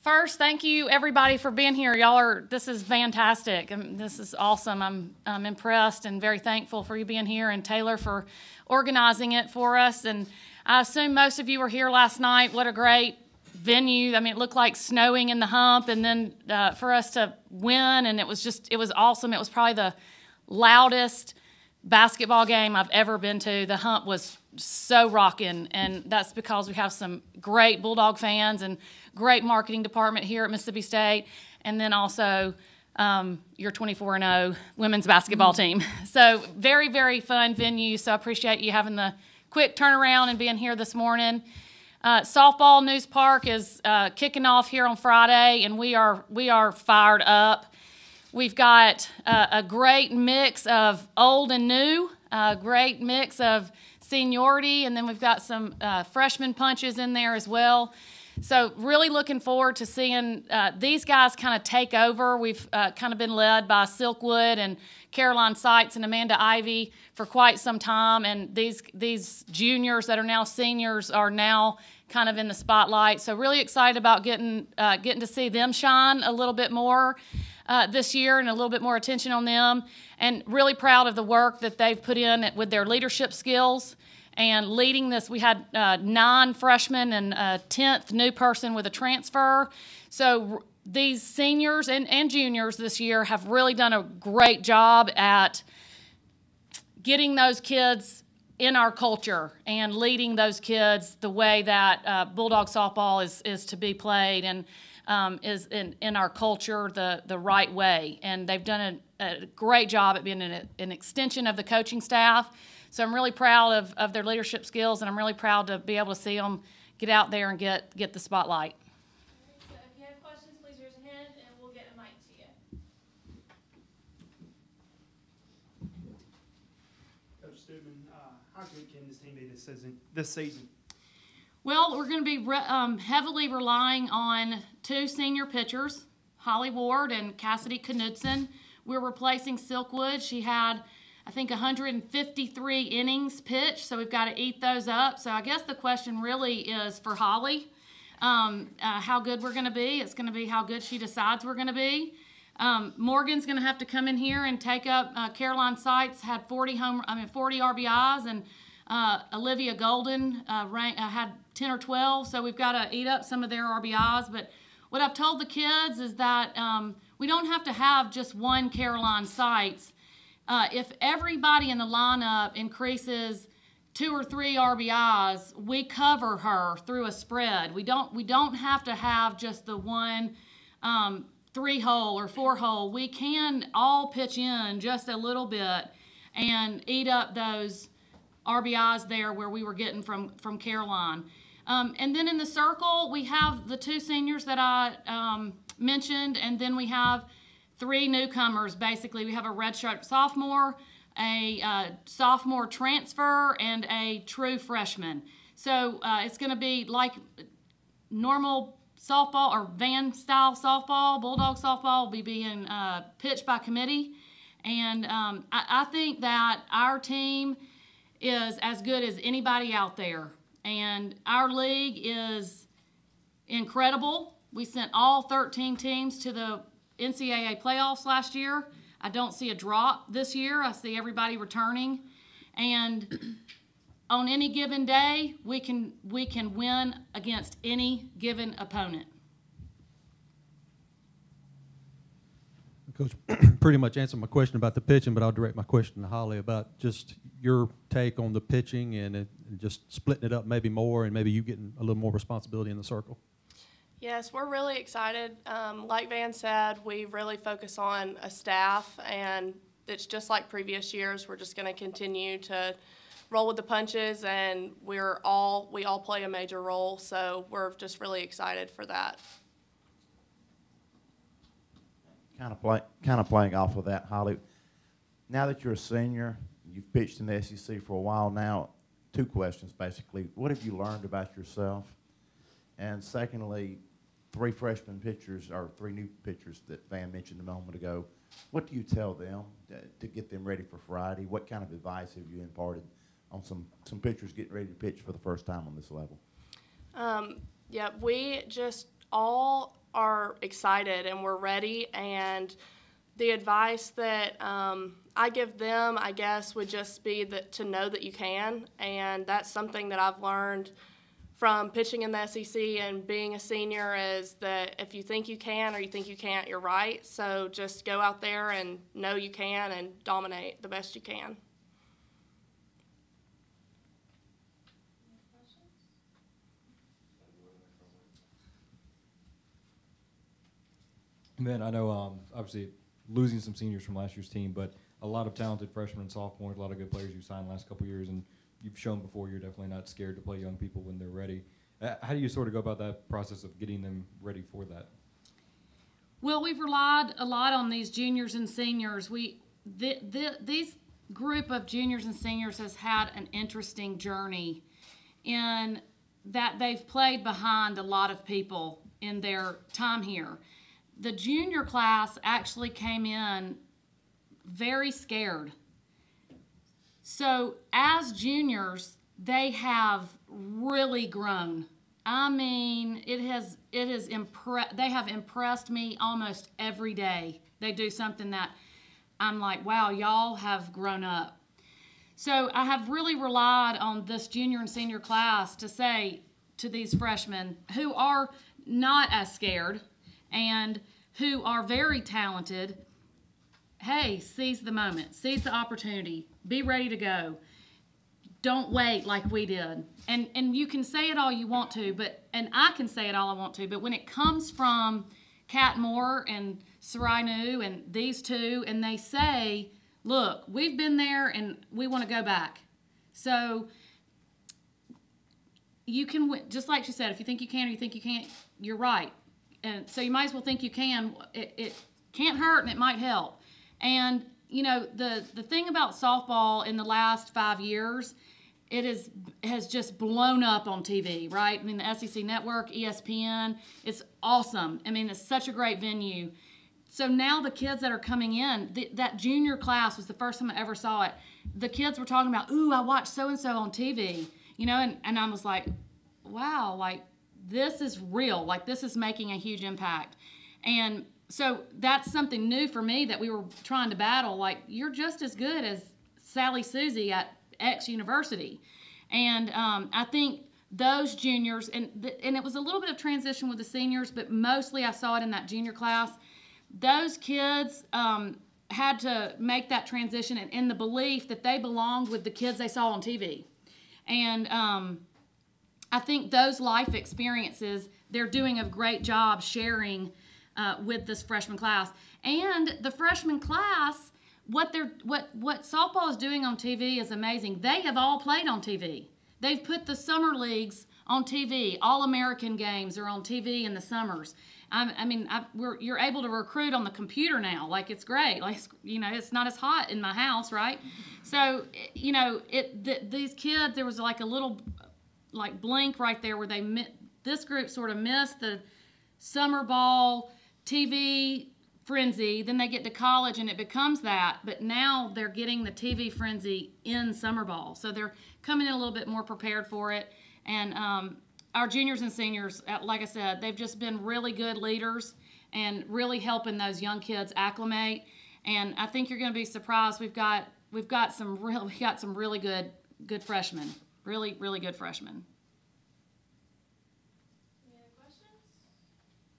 First, thank you everybody for being here. This is fantastic. This is awesome. I'm impressed and very thankful for you being here, and Taylor for organizing it for us. And I assume most of you were here last night. What a great venue. I mean, it looked like snowing in the hump, and then for us to win, and it was awesome. It was probably the loudest basketball game I've ever been to. The hump was so rocking, and that's because we have some great Bulldog fans and great marketing department here at Mississippi State, and then also your 24-0 women's basketball team. So very, very fun venue, so I appreciate you having the quick turnaround and being here this morning. Softball News Park is kicking off here on Friday, and we are fired up. We've got a great mix of old and new, a great mix of seniority, and then we've got some freshman punches in there as well. So really looking forward to seeing these guys kind of take over. We've kind of been led by Silkwood and Caroline Seitz and Amanda Ivy for quite some time, and these juniors that are now seniors are now kind of in the spotlight. So really excited about getting to see them shine a little bit more this year, and a little bit more attention on them, and really proud of the work that they've put in with their leadership skills and leading this. We had 9 freshmen and a 10th new person with a transfer. So these seniors and juniors this year have really done a great job at getting those kids in our culture and leading those kids the way that Bulldog softball is to be played, and is in our culture the right way. And they've done a great job at being an extension of the coaching staff. So I'm really proud of their leadership skills, and I'm really proud to be able to see them get out there and get the spotlight. So if you have questions, please raise your hand, and we'll get a mic to you. Coach Stuedeman, how good can this team be this season? Well, we're going to be heavily relying on 2 senior pitchers, Holly Ward and Cassidy Knudsen. We're replacing Silkwood. She had, I think, 153 innings pitched, so we've got to eat those up. So I guess the question really is for Holly, how good we're going to be. It's going to be how good she decides we're going to be. Morgan's going to have to come in here and take up. Caroline Seitz had 40 RBIs, and Olivia Golden had 10 or 12, so we've got to eat up some of their RBIs. But what I've told the kids is that we don't have to have just one Caroline Seitz. If everybody in the lineup increases 2 or 3 RBIs, we cover her through a spread. We don't have to have just the one 3-hole or 4-hole. We can all pitch in just a little bit and eat up those RBIs there where we were getting from Caroline. And then in the circle, we have the 2 seniors that I mentioned, and then we have 3 newcomers, basically. We have a redshirt sophomore, a sophomore transfer, and a true freshman. So it's going to be like normal softball or Vann-style softball. Bulldog softball will be being pitched by committee. And I think that our team is as good as anybody out there. And our league is incredible. We sent all 13 teams to the NCAA playoffs last year. I don't see a drop this year. I see everybody returning. And on any given day, we can win against any given opponent. Coach pretty much answered my question about the pitching, but I'll direct my question to Holly about just your take on the pitching and just splitting it up maybe more, and maybe you getting a little more responsibility in the circle. Yes, we're really excited. Like Vann said, we really focus on a staff, and it's just like previous years. We're just going to continue to roll with the punches, and we all play a major role, so we're just really excited for that. Kind of playing off of that, Holly. Now that you're a senior, you've pitched in the SEC for a while now. 2 questions, basically. What have you learned about yourself? And secondly, 3 freshman pitchers, or 3 new pitchers that Vann mentioned a moment ago. What do you tell them to get them ready for Friday? What kind of advice have you imparted on some pitchers getting ready to pitch for the first time on this level? Yeah, we just all are excited and we're ready. And the advice that I give them, I guess, would just be that to know that you can. And that's something that I've learned from pitching in the SEC and being a senior, is that if you think you can or you think you can't, you're right. So just go out there and know you can and dominate the best you can. And then I know, obviously, losing some seniors from last year's team, but a lot of talented freshmen and sophomores, a lot of good players you've signed the last couple of years, and you've shown before you're definitely not scared to play young people when they're ready. How do you sort of go about that process of getting them ready for that? Well, we've relied a lot on these juniors and seniors. These group of juniors and seniors has had an interesting journey in that they've played behind a lot of people in their time here. The junior class actually came in very scared. So as juniors, they have really grown. I mean, they have impressed me almost every day. They do something that I'm like, wow, y'all have grown up. So I have really relied on this junior and senior class to say to these freshmen who are not as scared and who are very talented, hey, seize the moment, seize the opportunity, be ready to go. Don't wait like we did. And you can say it all you want to, and I can say it all I want to, but when it comes from Kat Moore and Sarai Nu and these two, and they say, look, we've been there and we want to go back. So you can, just like she said, if you think you can or you think you can't, you're right. And so you might as well think you can. It can't hurt and it might help. And, you know, the thing about softball in the last 5 years, it has just blown up on TV, right? I mean, the SEC Network, ESPN, it's awesome. I mean, it's such a great venue. So now the kids that are coming in, that junior class was the first time I ever saw it. The kids were talking about, ooh, I watched so-and-so on TV, you know, and I was like, wow, like, this is real. Like, this is making a huge impact. And so that's something new for me that we were trying to battle. Like, you're just as good as Sally Susie at X University. And I think those juniors, and it was a little bit of transition with the seniors, but mostly I saw it in that junior class. Those kids had to make that transition in the belief that they belonged with the kids they saw on TV. And I think those life experiences, they're doing a great job sharing with this freshman class. And the freshman class, what softball is doing on TV is amazing. They have all played on TV. They've put the summer leagues on TV. All-American games are on TV in the summers. You're able to recruit on the computer now. Like, it's great. Like, you know, it's not as hot in my house, right? So, you know, these kids, there was like a little like blink right there where this group sort of missed the summer ball TV frenzy. Then they get to college and it becomes that, but now they're getting the TV frenzy in summer ball. So they're coming in a little bit more prepared for it. And our juniors and seniors, like I said, they've just been really good leaders and really helping those young kids acclimate. And I think you're going to be surprised. We've got some really good freshmen. Really, really good freshmen.